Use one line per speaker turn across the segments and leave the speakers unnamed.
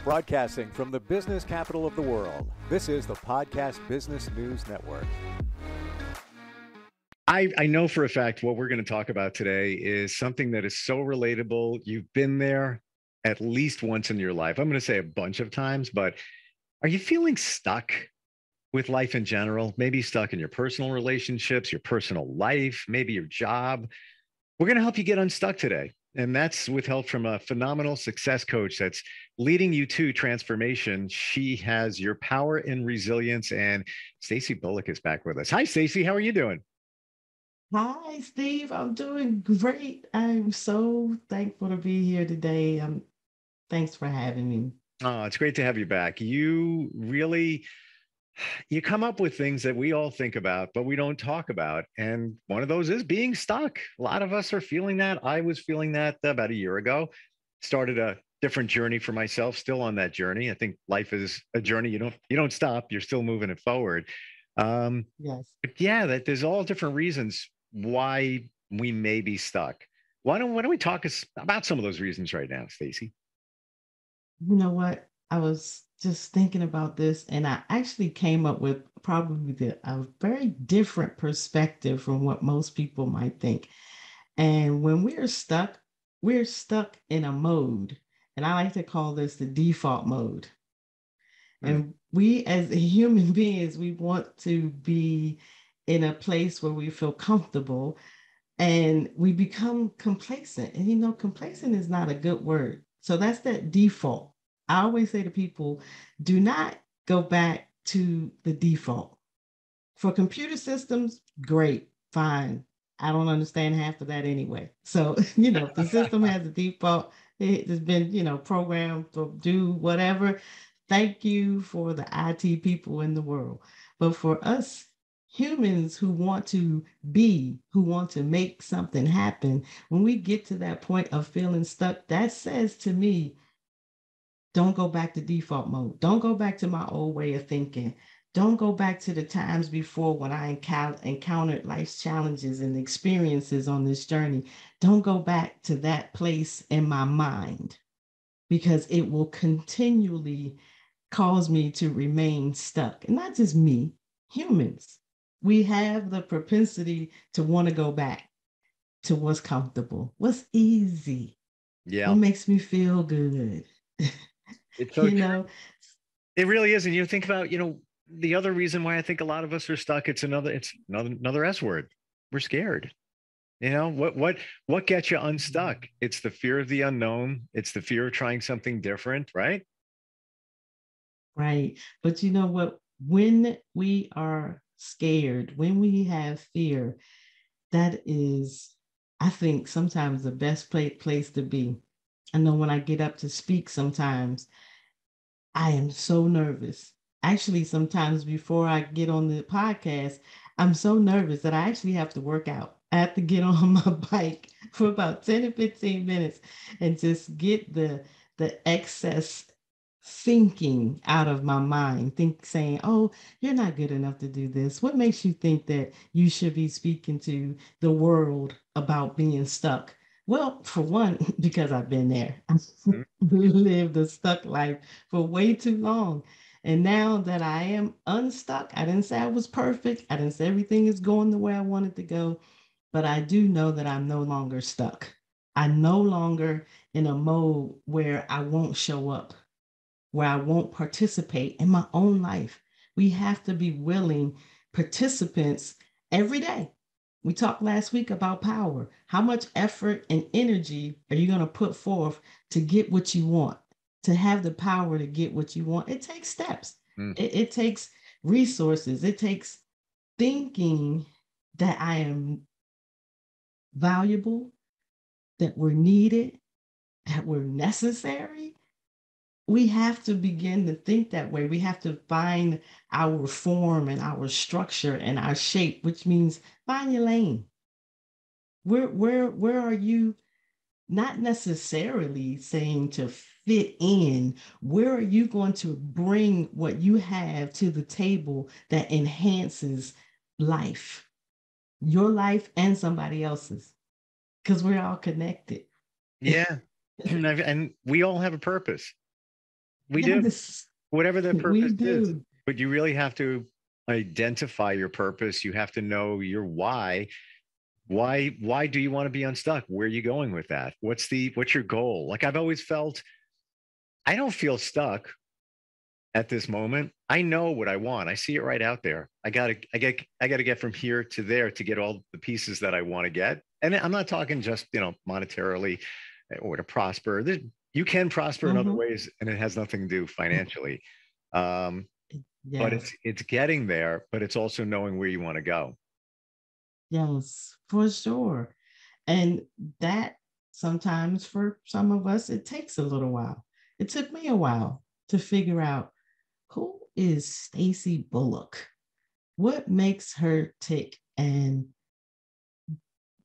Broadcasting from the business capital of the world, this is the Podcast Business News Network.
I know for a fact what we're going to talk about today is something that is so relatable. You've been there at least once in your life. I'm going to say a bunch of times, but are you feeling stuck with life in general? Maybe stuck in your personal relationships, your personal life, maybe your job. We're going to help you get unstuck today. And that's with help from a phenomenal success coach that's leading you to transformation. She has your power and resilience. And Stacey Bulluck is back with us. Hi, Stacey. How are you doing?
Hi, Steve. I'm doing great. I'm so thankful to be here today. Thanks for having me.
Oh, it's great to have you back. You come up with things that we all think about, but we don't talk about. And one of those is being stuck. A lot of us are feeling that. I was feeling that about a year ago. Started a different journey for myself, still on that journey. I think life is a journey. You don't stop. You're still moving it forward.
Yes.
But yeah, that there's all different reasons why we may be stuck. Why don't we talk about some of those reasons right now, Stacey?
You know what? I was just thinking about this, and I actually came up with probably a very different perspective from what most people might think. And when we're stuck in a mode, and I like to call this the default mode.
Hmm.
And we, as human beings, we want to be in a place where we feel comfortable and we become complacent. And complacent is not a good word. So that's that default. I always say to people, do not go back to the default. For computer systems, great, fine. I don't understand half of that anyway. So, if the system has a default, it has been, programmed to do whatever. Thank you for the IT people in the world. But for us humans who want to make something happen, when we get to that point of feeling stuck, that says to me, don't go back to default mode. Don't go back to my old way of thinking. Don't go back to the times before when I encountered life's challenges and experiences on this journey. Don't go back to that place in my mind because it will continually cause me to remain stuck. And not just me, humans. We have the propensity to want to go back to what's comfortable, what's easy, what
Yeah,
makes me feel good.
it's so
you
true.
know,
It really is. And you think about, the other reason why I think a lot of us are stuck, it's another S word. We're scared. What gets you unstuck? It's the fear of the unknown. It's the fear of trying something different, right?
right. But you know what? When we are scared, when we have fear, that is, I think, sometimes the best place to be. I know when I get up to speak, sometimes I am so nervous. Actually, sometimes before I get on the podcast, I'm so nervous that I actually have to work out. I have to get on my bike for about 10 to 15 minutes and just get the excess thinking out of my mind. Saying, oh, you're not good enough to do this. What makes you think that you should be speaking to the world about being stuck? Well, for one, because I've been there. I've
Mhm.
lived a stuck life for way too long. And now that I am unstuck, I didn't say I was perfect. I didn't say everything is going the way I wanted to go, but I do know that I'm no longer stuck. I'm no longer in a mode where I won't show up, where I won't participate in my own life. We have to be willing participants every day. We talked last week about power. How much effort and energy are you going to put forth to get what you want, to have the power to get what you want? It takes steps,
Mm.
it takes resources, it takes thinking that I am valuable, that we're needed, that we're necessary. We have to begin to think that way. We have to find our form and our structure and our shape, which means find your lane. Where are you, not necessarily saying to fit in? Where are you going to bring what you have to the table that enhances life, your life and somebody else's? Because we're all connected.
Yeah. And we all have a purpose. We do,
Yes,
whatever the
we
purpose is.
do.
But you really have to identify your purpose. You have to know your why. Why do you want to be unstuck? Where are you going with that? What's your goal? Like I've always felt, I don't feel stuck at this moment. I know what I want. I see it right out there. I gotta get from here to there to get all the pieces that I want to get. And I'm not talking just, monetarily or to prosper. You can prosper in other
Hmm.
ways, and it has nothing to do financially. Um, but
Yes,
it's getting there, but it's also knowing where you want to go.
yes, for sure. And that sometimes for some of us, it takes a little while. It took me a while to figure out who is Stacey Bulluck? What makes her tick? And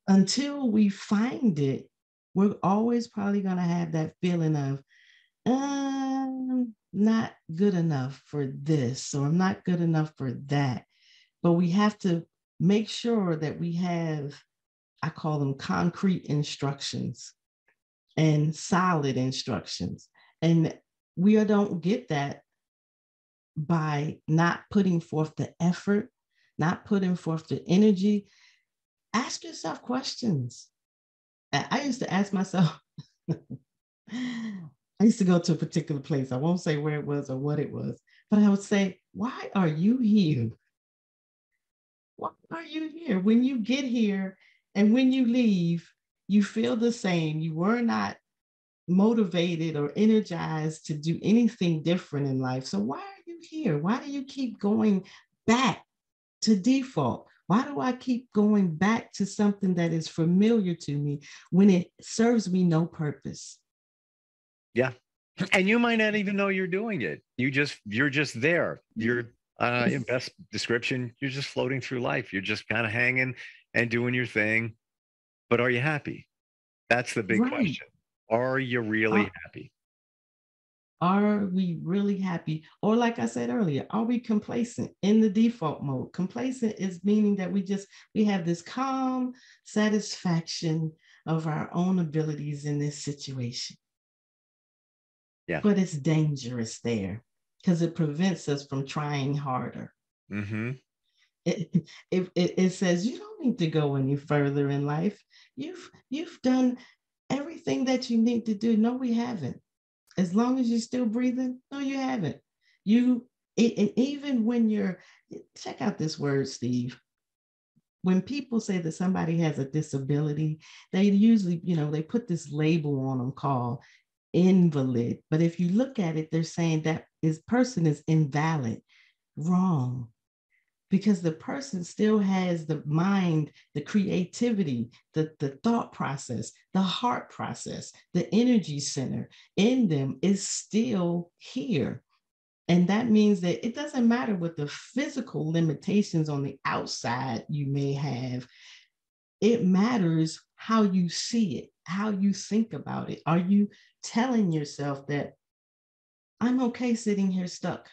until we find it, we're always probably going to have that feeling of, not good enough for this, or I'm not good enough for that. But we have to make sure that we have, I call them concrete instructions and solid instructions. And we don't get that by not putting forth the effort, not putting forth the energy. Ask yourself questions. I used to ask myself, I used to go to a particular place. I won't say where it was or what it was, but I would say, why are you here? Why are you here? When you get here and when you leave, you feel the same. You were not motivated or energized to do anything different in life. So why are you here? Why do you keep going back to default? Why do I keep going back to something that is familiar to me when it serves me no purpose?
Yeah. And you might not even know you're doing it. You're just there. You're in
Yes.
best description, you're just floating through life. You're just kind of hanging and doing your thing. But are you happy? That's the big
Right.
question. Are you really
Are,
happy?
are we really happy? Or, like I said earlier, are we complacent in the default mode? Complacent is meaning that we have this calm satisfaction of our own abilities in this situation.
Yeah.
But it's dangerous there because it prevents us from trying harder.
Mm-hmm.
It says you don't need to go any further in life. You've done everything that you need to do. No, we haven't. As long as you're still breathing, no, you haven't. You and even when you're, check out this word, Steve. When people say that somebody has a disability, they usually, they put this label on them called invalid. But if you look at it, they're saying that this person is invalid. Wrong, because the person still has the mind, the creativity, the thought process, the heart process, the energy center in them is still here. And that means that it doesn't matter what the physical limitations on the outside you may have, it matters how you see it, how you think about it. Are you telling yourself that I'm okay sitting here stuck?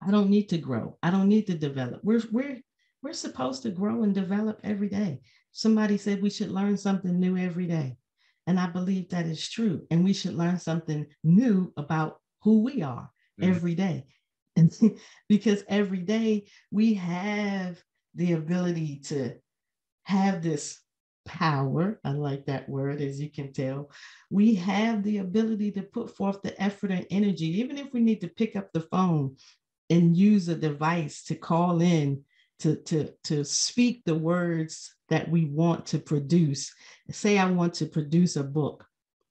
I don't need to grow. I don't need to develop. We're supposed to grow and develop every day. Somebody said we should learn something new every day. And I believe that is true. And we should learn something new about who we are
Mm-hmm.
every day. And because every day we have the ability to have this power. I like that word, as you can tell. We have the ability to put forth the effort and energy, even if we need to pick up the phone and use a device to call in to speak the words that we want to produce. Say I want to produce a book,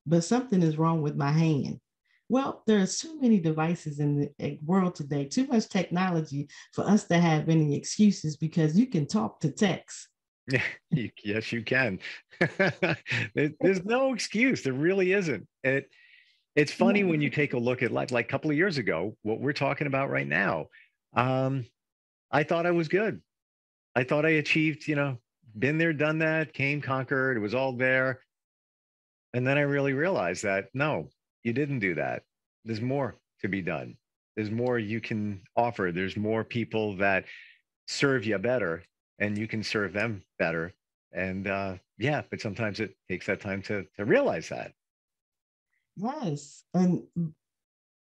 but something is wrong with my hand. Well, there's too many devices in the world today, too much technology for us to have any excuses, because you can talk to text.
Yeah, yes, you can. There's no excuse. There really isn't. It's funny when you
No.
take a look at life, like a couple of years ago, what we're talking about right now. Um, I thought I was good. I thought I achieved, been there, done that, came, conquered. It was all there. And then I really realized that no, you didn't do that. There's more to be done. There's more you can offer. There's more people that serve you better and you can serve them better. And yeah, but sometimes it takes that time to realize that.
Yes. And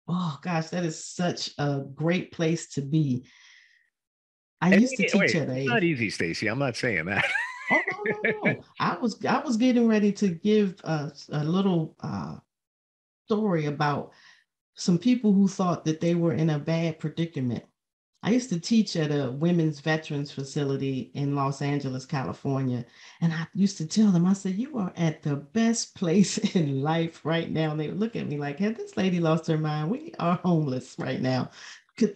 Oh gosh, that is such a great place to be. I
And
used to teach
wait,
at
it's
a
not easy, Stacey. I'm not saying that.
oh no. I was getting ready to give a little story about some people who thought that they were in a bad predicament. I used to teach at a women's veterans facility in Los Angeles, California. And I used to tell them, I said, you are at the best place in life right now. And they would look at me like, had this lady lost her mind? We are homeless right now,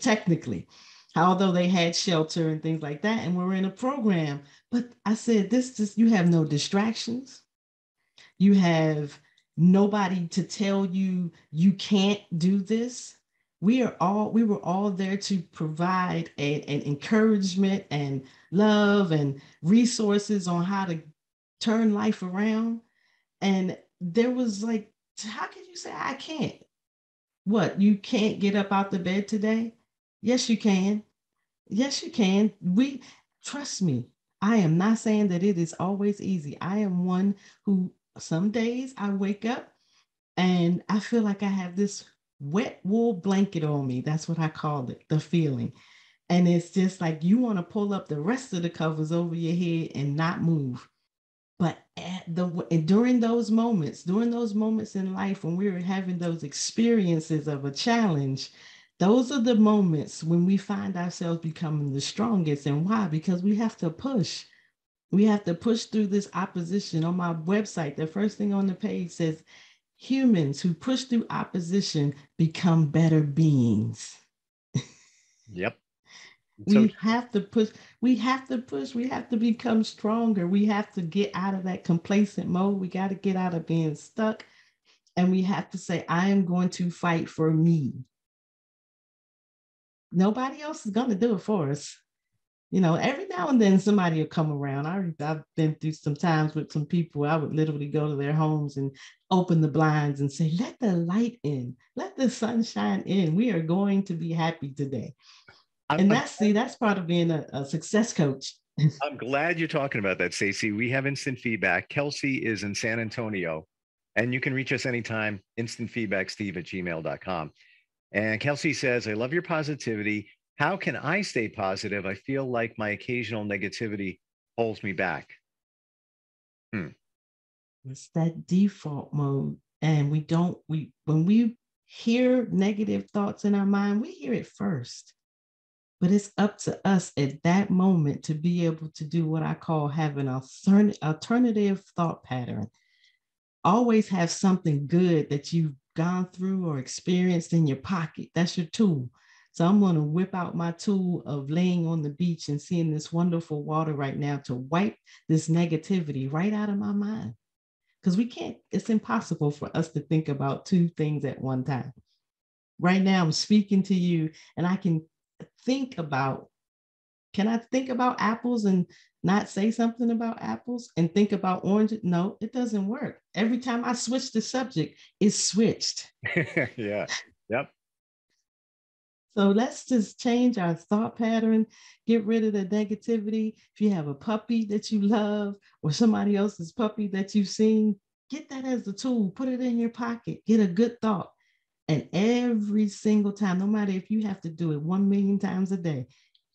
technically, although they had shelter and things like that. And we're in a program. But I said, you have no distractions. You have nobody to tell you you can't do this. We were all there to provide an encouragement and love and resources on how to turn life around. And there was like, how can you say I can't? What, you can't get up out the bed today? Yes, you can. Yes, you can. We trust me. I am not saying that it is always easy. I am one who some days I wake up and I feel like I have this wet wool blanket on me. That's what I call it, the feeling. And it's just like you want to pull up the rest of the covers over your head and not move. But during those moments in life when we were having those experiences of a challenge, those are the moments when we find ourselves becoming the strongest. And why? Because we have to push. We have to push through this opposition. On my website, the first thing on the page says, humans who push through opposition become better beings.
Yep. So
We have to push. We have to push. We have to become stronger. We have to get out of that complacent mode. We got to get out of being stuck. And we have to say, I am going to fight for me. Nobody else is going to do it for us. You know, every now and then somebody will come around. I've been through some times with some people. I would literally go to their homes and open the blinds and say, let the light in, let the sunshine in. We are going to be happy today.
I'm,
And
I'm
that's part of being a success coach.
I'm glad you're talking about that, Stacey. We have instant feedback. Kelsey is in San Antonio, and you can reach us anytime, instantfeedbacksteve@gmail.com. And Kelsey says, I love your positivity. How can I stay positive? I feel like my occasional negativity holds me back.
It's that default mode. And when we hear negative thoughts in our mind, we hear it first. But it's up to us at that moment to be able to do what I call have an alternative thought pattern. Always have something good that you've gone through or experienced in your pocket. That's your tool. So I'm going to whip out my tool of laying on the beach and seeing this wonderful water right now to wipe this negativity right out of my mind. Because it's impossible for us to think about two things at one time. Right now, I'm speaking to you and I can think about, can I think about apples and not say something about apples and think about oranges? No, it doesn't work. Every time I switch the subject, it's switched.
Yeah. Yep.
So let's just change our thought pattern, get rid of the negativity. If you have a puppy that you love or somebody else's puppy that you've seen, get that as a tool, put it in your pocket, get a good thought. And every single time, no matter if you have to do it 1 million times a day,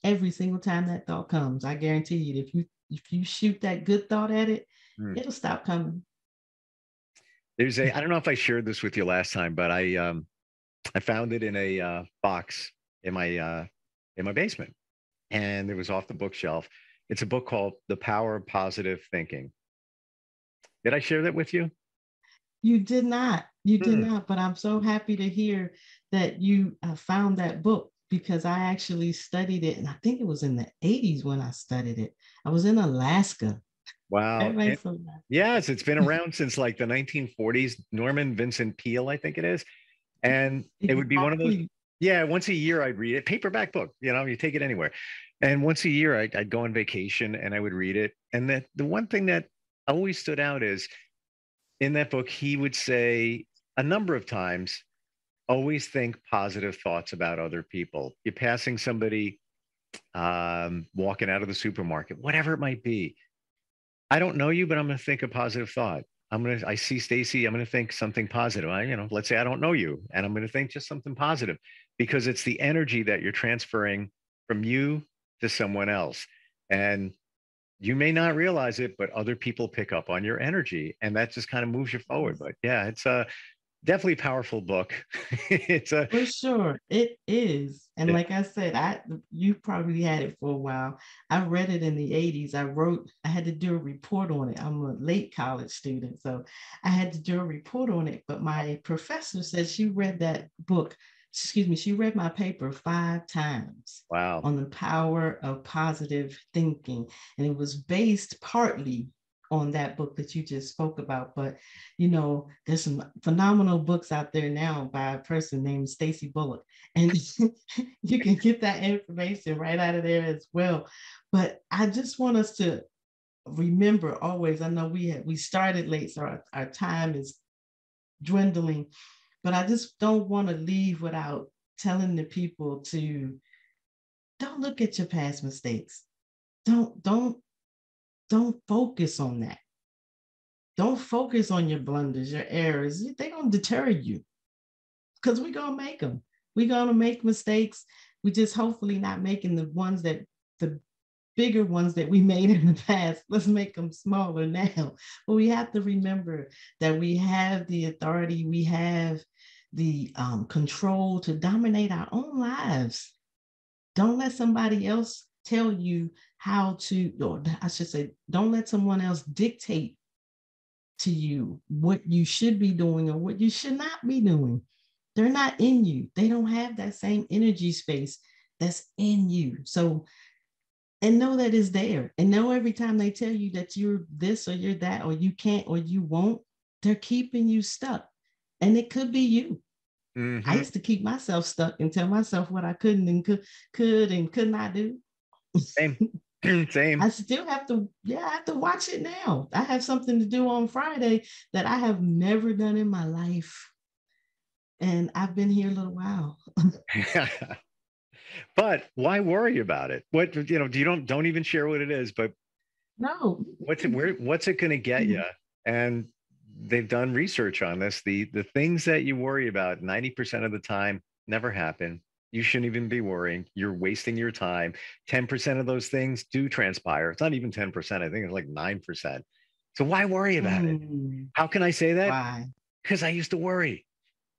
every single time that thought comes, I guarantee you, if you shoot that good thought at it, it'll stop coming.
I don't know if I shared this with you last time, but I found it in a box in my basement, and it was off the bookshelf. It's a book called The Power of Positive Thinking. Did I share that with you?
You did not. You did
Hmm.
not. But I'm so happy to hear that you found that book because I actually studied it. And I think it was in the 80s when I studied it. I was in Alaska.
Wow.
Everybody's so
Yes, it's been around since like the 1940s. Norman Vincent Peale, I think it is. And it would be one of those,
exactly.
yeah, once a year I'd read it, paperback book, you take it anywhere. And once a year I'd go on vacation and I would read it. And the one thing that always stood out is in that book, he would say a number of times, always think positive thoughts about other people. You're passing somebody, walking out of the supermarket, whatever it might be. I don't know you, but I'm going to think a positive thought. I see Stacey, I'm gonna think something positive. Let's say I don't know you, and I'm gonna think just something positive because it's the energy that you're transferring from you to someone else. And you may not realize it, but other people pick up on your energy, and that just kind of moves you forward. But yeah, it's a definitely a powerful book. It's a
For sure, it is. And
yeah.
like I said, you probably had it for a while. I read it in the 80s. I had to do a report on it. I'm a late college student, so I had to do a report on it. But my professor said she read that book, excuse me, she read my paper 5 times
Wow.
on the power of positive thinking. And it was based partly on that book that you just spoke about. But there's some phenomenal books out there now by a person named Stacey Bulluck, and you can get that information right out of there as well. But I just want us to remember always. I know we started late, so our time is dwindling, but I just don't want to leave without telling the people to don't look at your past mistakes. Don't focus on that. Don't focus on your blunders, your errors. They're going to deter you because we're going to make them. We're going to make mistakes. We just hopefully not making the bigger ones that we made in the past. Let's make them smaller now. But we have to remember that we have the authority, we have the control to dominate our own lives. Don't let somebody else tell you how to, or I should say, don't let someone else dictate to you what you should be doing or what you should not be doing. They're not in you. They don't have that same energy space that's in you. So, and know that it's there. And know every time they tell you that you're this or you're that or you can't or you won't, they're keeping you stuck. And it could be you. I
Mm-hmm.
used to keep myself stuck and tell myself what I couldn't and could not do.
Same. Same.
I still have to, I have to watch it now. I have something to do on Friday that I have never done in my life. And I've been here a little while.
But why worry about it? What you don't even share what it is, but
No.
what's it going to get you? And they've done research on this. The things that you worry about 90% of the time never happen. You shouldn't even be worrying. You're wasting your time. 10% of those things do transpire. It's not even 10%. I think it's like 9%. So why worry about it? How can I say that?
Why?
Because I used to worry.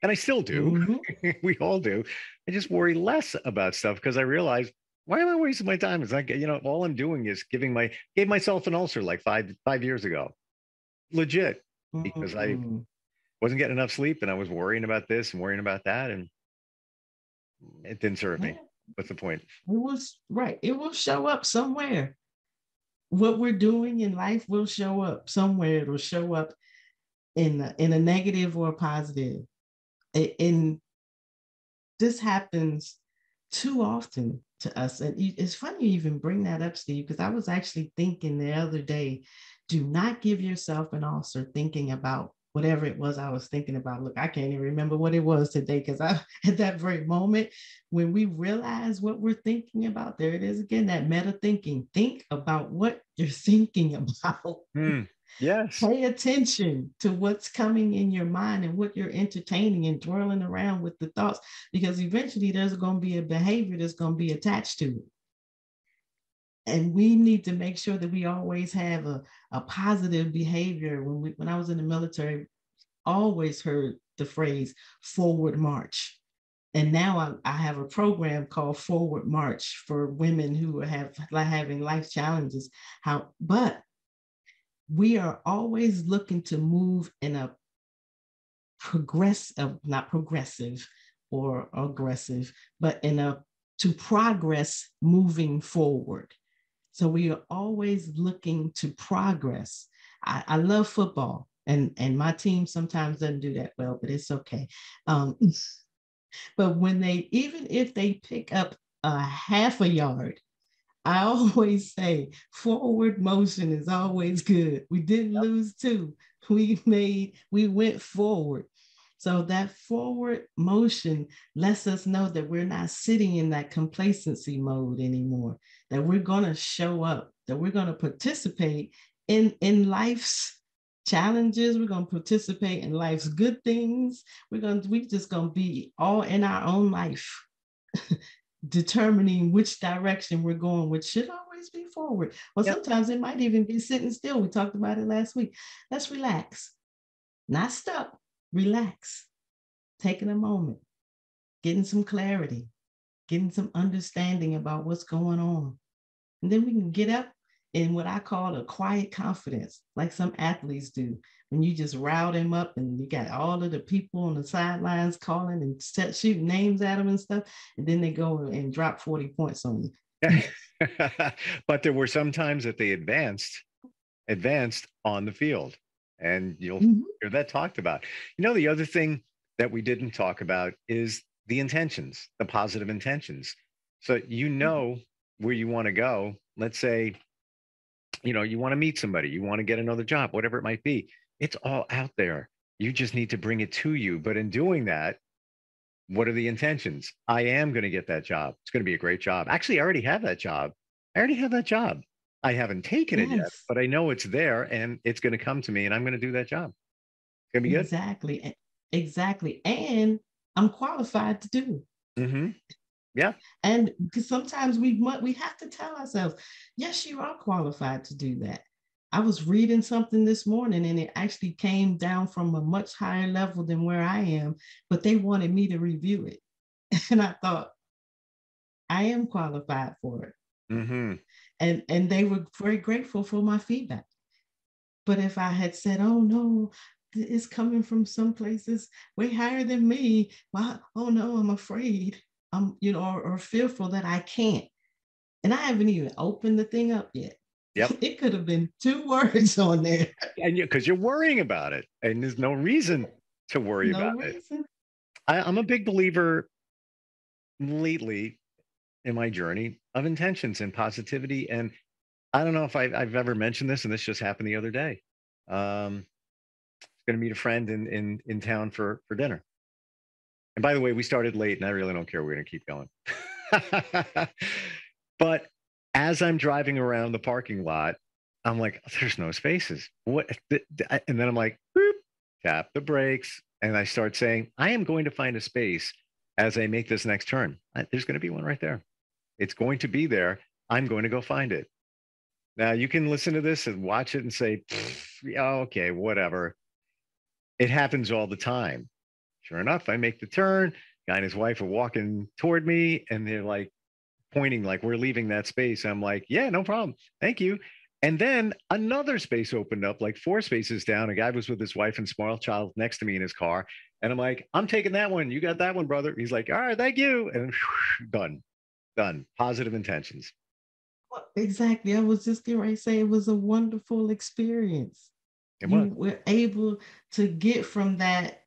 And I still do.
Mm-hmm.
We all do. I just worry less about stuff because I realize, why am I wasting my time? It's like, all I'm doing is gave myself an ulcer like five years ago. Legit. Because I
Mm-hmm.
wasn't getting enough sleep and I was worrying about this and worrying about that. And it didn't serve
Yeah,
me. What's the point?
it was right. It will show up somewhere. What we're doing in life will show up somewhere. It'll show up in a negative or a positive. And this happens too often to us. And it's funny you even bring that up, Steve, because I was actually thinking the other day, do not give yourself an ulcer thinking about whatever it was I was thinking about. Look, I can't even remember what it was today because I at that very moment when we realize what we're thinking about, there it is again, that meta thinking. Think about what you're thinking about.
Yes.
Pay attention to what's coming in your mind and what you're entertaining and twirling around with the thoughts, because eventually there's going to be a behavior that's going to be attached to it. And we need to make sure that we always have a positive behavior. When I was in the military, always heard the phrase forward march. And now I have a program called Forward March for women who have having life challenges. But we are always looking to move in a not progressive or aggressive, but to progress moving forward. So we are always looking to progress. I love football, and my team sometimes doesn't do that well, but it's okay. But even if they pick up a half a yard, I always say forward motion is always good. We didn't lose two. We went forward. So that forward motion lets us know that we're not sitting in that complacency mode anymore, that we're going to show up, that we're going to participate in life's challenges. We're going to participate in life's good things. We just going to be all in our own life, determining which direction we're going, which should always be forward. Well,
Yep.
sometimes it might even be sitting still. We talked about it last week. Let's relax, not stuck, relax, taking a moment, getting some clarity, getting some understanding about what's going on. And then we can get up in what I call a quiet confidence, like some athletes do. When you just rile them up and you got all of the people on the sidelines calling and shooting names at them and stuff, and then they go and drop 40 points on you.
But there were some times that they advanced on the field, and you'll hear that talked about. The other thing that we didn't talk about is the intentions, the positive intentions. So where you want to go. Let's say, you want to meet somebody, you want to get another job, whatever it might be. It's all out there. You just need to bring it to you. But in doing that, what are the intentions? I am going to get that job. It's going to be a great job. Actually, I already have that job. I haven't taken it yet, but I know it's there and it's going to come to me and I'm going to do that job. It's going to be good.
Exactly. And I'm qualified to do it.
Mm-hmm. Yeah.
And because sometimes we have to tell ourselves, yes, you are qualified to do that. I was reading something this morning and it actually came down from a much higher level than where I am, but they wanted me to review it. And I thought, I am qualified for it.
Mm-hmm.
And they were very grateful for my feedback. But if I had said, oh no, it's coming from some places way higher than me, well, oh no, I'm afraid. I'm, or fearful that I can't. And I haven't even opened the thing up yet.
Yep.
It could have been 2 words on there.
And because you're worrying about it, and there's no reason to worry about it. I'm a big believer lately in my journey of intentions and positivity. And I don't know if I've ever mentioned this, and this just happened the other day. Going to meet a friend in town for dinner. And by the way, we started late, and I really don't care. We're going to keep going. But as I'm driving around the parking lot, I'm like, there's no spaces. What? And then I'm like, boop, tap the brakes. And I start saying, I am going to find a space as I make this next turn. There's going to be one right there. It's going to be there. I'm going to go find it. Now, you can listen to this and watch it and say, yeah, okay, whatever. It happens all the time. Sure enough, I make the turn. Guy and his wife are walking toward me, and they're like pointing like we're leaving that space. I'm like, yeah, no problem. Thank you. And then another space opened up, like 4 spaces down. A guy was with his wife and small child next to me in his car. And I'm like, I'm taking that one. You got that one, brother. He's like, all right, thank you. And done. Positive intentions.
Exactly. I was just getting ready to say it was a wonderful experience. You were able to get from that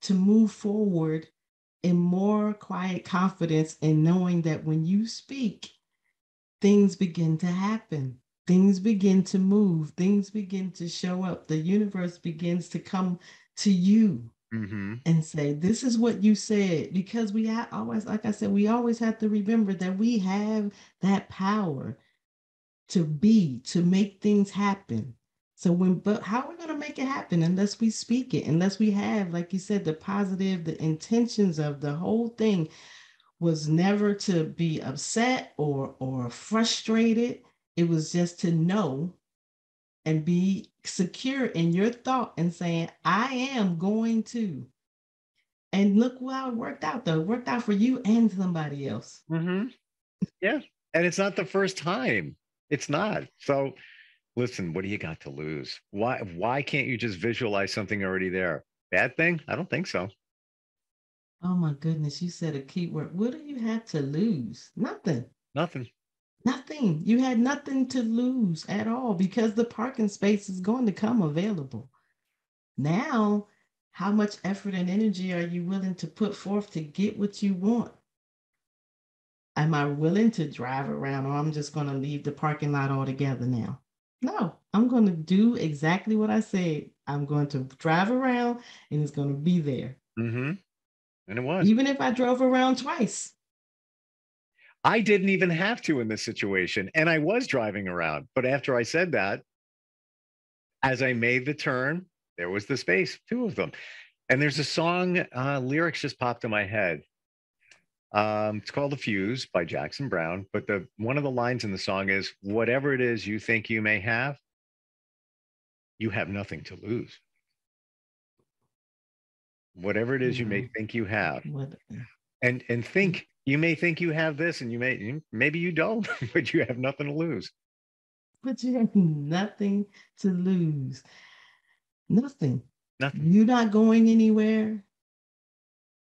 to move forward in more quiet confidence and knowing that when you speak, things begin to happen. Things begin to move. Things begin to show up. The universe begins to come to you and say, this is what you said. Because we always, like I said, we always have to remember that we have that power to make things happen. So but how are we going to make it happen unless we speak it, unless we have, like you said, the intentions of the whole thing was never to be upset or frustrated. It was just to know and be secure in your thought and saying, I am going to. And look how it worked out, though. It worked out for you and somebody else.
Yeah. And it's not the first time. It's not. So listen, what do you got to lose? Why can't you just visualize something already there? Bad thing? I don't think so.
Oh my goodness, you said a key word. What do you have to lose? Nothing. You had nothing to lose at all because the parking space is going to come available. Now, how much effort and energy are you willing to put forth to get what you want? Am I willing to drive around, or I'm just going to leave the parking lot altogether now? No, I'm going to do exactly what I said. I'm going to drive around and it's going to be there.
And it was.
Even if I drove around twice.
I didn't even have to in this situation. And I was driving around. But after I said that, As I made the turn, there was the space, two of them. And there's a song, lyrics just popped in my head. It's called The Fuse by Jackson Brown. But one of the lines in the song is, whatever it is you think you may have, you have nothing to lose. Whatever it is you may think you have. And think, you may think you have this and maybe you don't, but you have nothing to lose.
But you have nothing to lose. Nothing.
Nothing.
You're not going anywhere.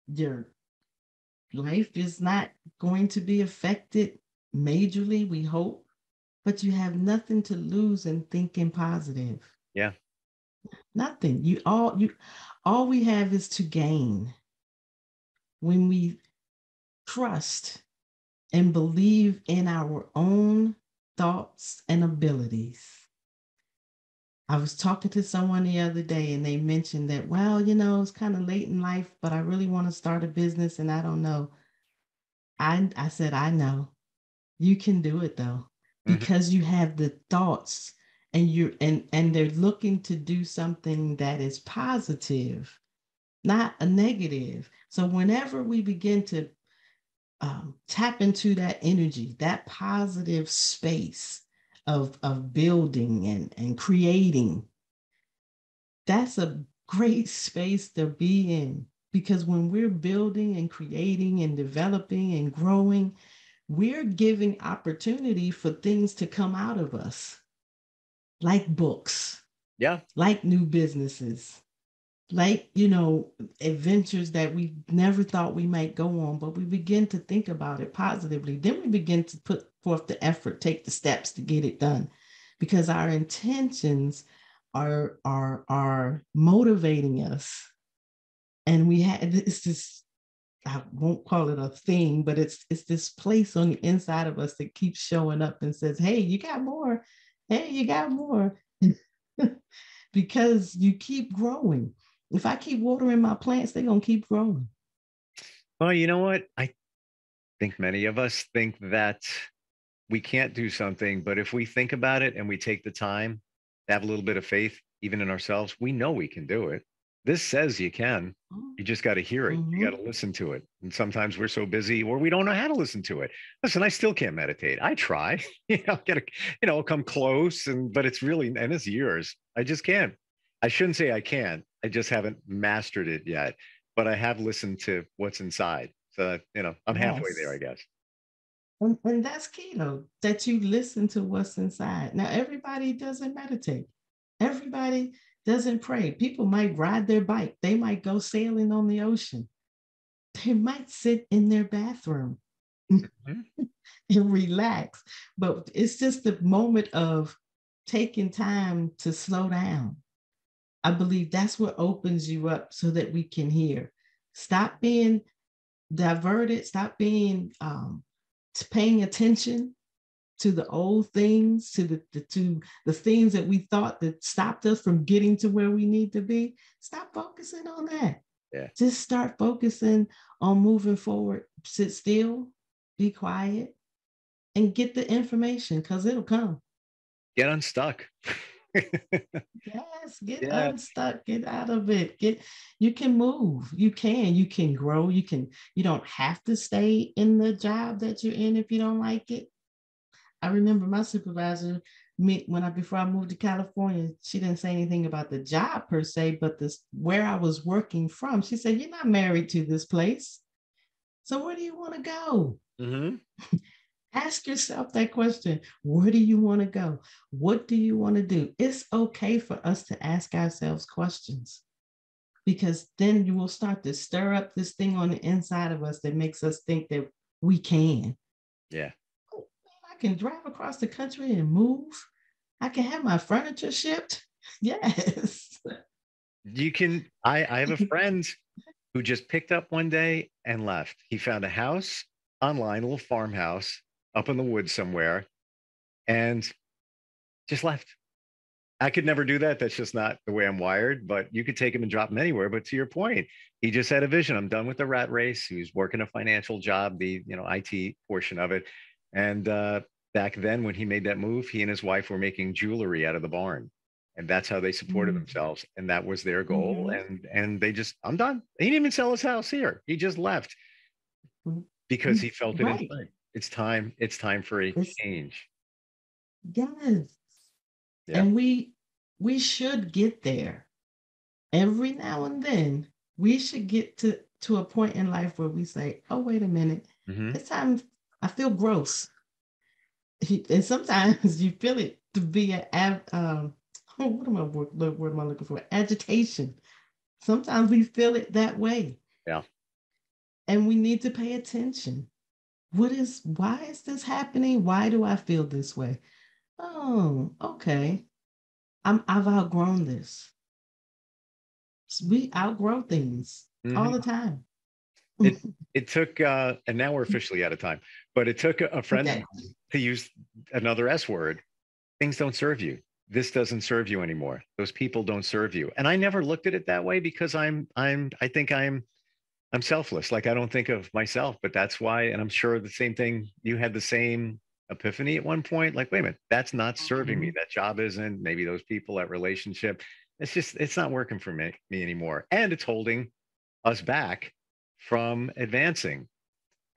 Your life is not going to be affected majorly, we hope, but you have nothing to lose in thinking positive.
Yeah.
Nothing. All we have is to gain when we trust and believe in our own thoughts and abilities. I was talking to someone the other day and they mentioned that, well, it's kind of late in life, but I really want to start a business and I don't know. I said, I know. You can do it though, because you have the thoughts and they're looking to do something that is positive, not a negative. So whenever we begin to tap into that energy, that positive space of building and creating, that's a great space to be in. Because when we're building and creating and developing and growing, we're giving opportunity for things to come out of us, like books, like new businesses, like, adventures that we never thought we might go on, but we begin to think about it positively. Then we begin to put forth the effort, take the steps to get it done, because our intentions are motivating us. And it's this, I won't call it a thing, but it's this place on the inside of us that keeps showing up and says, hey, you got more. Hey, you got more. Because you keep growing. If I keep watering my plants, they're going to keep growing.
Well, you know what? I think many of us think that we can't do something, but if we think about it and we take the time to have a little bit of faith, even in ourselves, we know we can do it. This says you can. You just got to hear it. You got to listen to it. And sometimes we're so busy or we don't know how to listen to it. Listen, I still can't meditate. I try, I'll come close, but it's years. I just can't. I shouldn't say I can't. I just haven't mastered it yet, but I have listened to what's inside. So, I'm halfway there, I guess.
And that's key, though, that you listen to what's inside. Now, everybody doesn't meditate. Everybody doesn't pray. People might ride their bike. They might go sailing on the ocean. They might sit in their bathroom and relax. But it's just the moment of taking time to slow down. I believe that's what opens you up so that we can hear. Stop being diverted. Stop being paying attention to the old things, to the things that we thought that stopped us from getting to where we need to be. Stop focusing on that.
Yeah.
Just start focusing on moving forward. Sit still, be quiet, and get the information, because it'll come.
Get unstuck.
Yes, get unstuck, get out of it. You can move, you can grow, you don't have to stay in the job that you're in if you don't like it. I remember my supervisor, before I moved to California, she didn't say anything about the job per se, but where I was working from. She said, you're not married to this place, so where do you want to go? Ask yourself that question. Where do you want to go? What do you want to do? It's okay for us to ask ourselves questions, because then you will start to stir up this thing on the inside of us that makes us think that we can.
Yeah.
Oh, man, I can drive across the country and move. I can have my furniture shipped. Yes.
You can. I have a friend who just picked up one day and left. He found a house online, a little farmhouse up in the woods somewhere, and just left. I could never do that. That's just not the way I'm wired, but you could take him and drop him anywhere. But to your point, he just had a vision. I'm done with the rat race. He was working a financial job, the IT portion of it. And back then when he made that move, he and his wife were making jewelry out of the barn. And that's how they supported themselves. And that was their goal. And they just, I'm done. He didn't even sell his house here. He just left because he felt it inside. It's time for a change.
Yes. Yeah. And we should get there. Every now and then, we should get to a point in life where we say, oh, wait a minute. This time I feel gross. And sometimes you feel it to be what am I looking for? Agitation. Sometimes we feel it that way.
Yeah.
And we need to pay attention. Why is this happening? Why do I feel this way? Oh, okay. I've outgrown this. We outgrow things all the time.
It took, and now we're officially out of time, but it took a friend to use another S word. Things don't serve you. This doesn't serve you anymore. Those people don't serve you. And I never looked at it that way because I think I'm selfless. Like I don't think of myself, but that's why. And I'm sure the same thing, you had the same epiphany at one point, like, wait a minute, that's not serving me. That job isn't, maybe those people, that relationship, it's not working for me anymore. And it's holding us back from advancing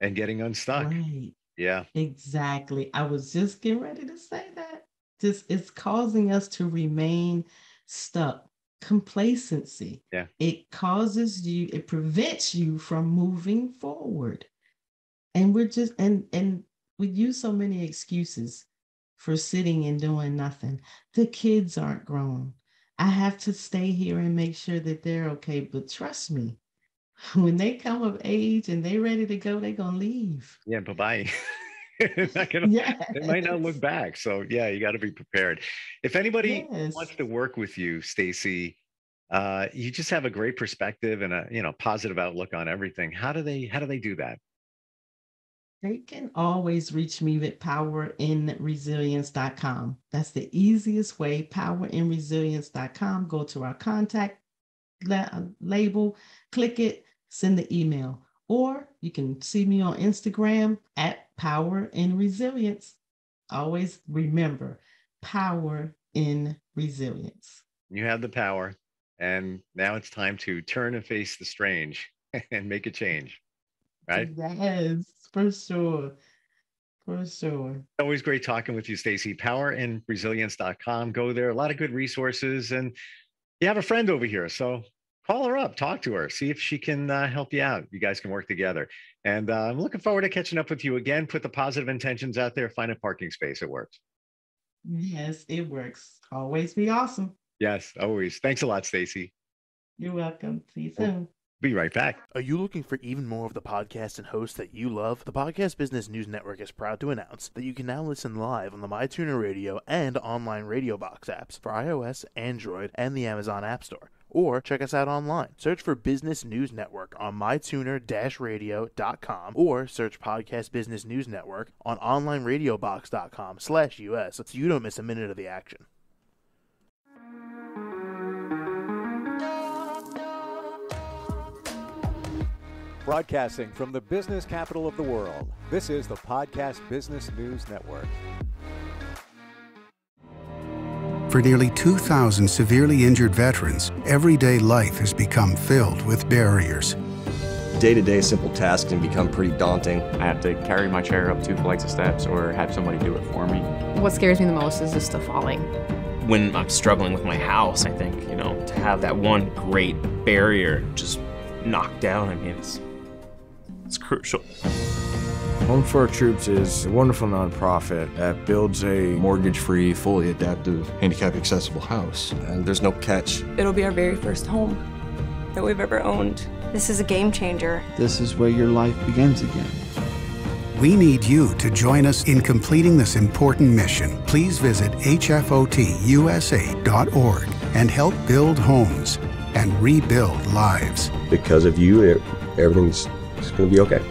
and getting unstuck.
Right.
Yeah,
exactly. I was just getting ready to say that. It's causing us to remain stuck. Complacency. Yeah. It prevents you from moving forward. And we're just, and we use so many excuses for sitting and doing nothing. The kids aren't grown. I have to stay here and make sure that they're okay. But trust me, when they come of age and they're ready to go, they're going to leave.
Yeah, bye-bye. They might not look back. So yeah, you got to be prepared. If anybody wants to work with you, Stacey, you just have a great perspective and a positive outlook on everything. How do they do that?
They can always reach me at powerinresilience.com. That's the easiest way. Powerinresilience.com. Go to our contact label, click it, send the email. Or you can see me on Instagram at Power in Resilience. Always remember, Power in Resilience.
You have the power, and now it's time to turn and face the strange and make a change, right?
Yes, for sure. For sure.
Always great talking with you, Stacey. Powerinresilience.com. Go there. A lot of good resources. And you have a friend over here, so call her up, talk to her, see if she can help you out. You guys can work together. And I'm looking forward to catching up with you again. Put the positive intentions out there. Find a parking space. It works.
Yes, it works. Always be awesome.
Yes, always. Thanks a lot, Stacey.
You're welcome. See you soon.
Be right back.
Are you looking for even more of the podcasts and hosts that you love? The Podcast Business News Network is proud to announce that you can now listen live on the MyTuner Radio and online Radio Box apps for iOS, Android, and the Amazon App Store. Or check us out online. Search for Business News Network on mytuner-radio.com or search Podcast Business News Network on onlineradiobox.com/US so you don't miss a minute of the action.
Broadcasting from the business capital of the world, this is the Podcast Business News Network.
For nearly 2,000 severely injured veterans, everyday life has become filled with barriers.
Day-to-day simple tasks can become pretty daunting.
I have to carry my chair up 2 flights of steps or have somebody do it for me.
What scares me the most is just the falling.
When I'm struggling with my house, I think, to have that one great barrier just knocked down, it's crucial.
Home for Our Troops is a wonderful nonprofit that builds a
mortgage-free, fully adaptive, handicap-accessible house. And there's no catch.
It'll be our very first home that we've ever owned.
This is a game changer.
This is where your life begins again.
We need you to join us in completing this important mission. Please visit hfotusa.org and help build homes and rebuild lives.
Because of you, everything's going to be okay.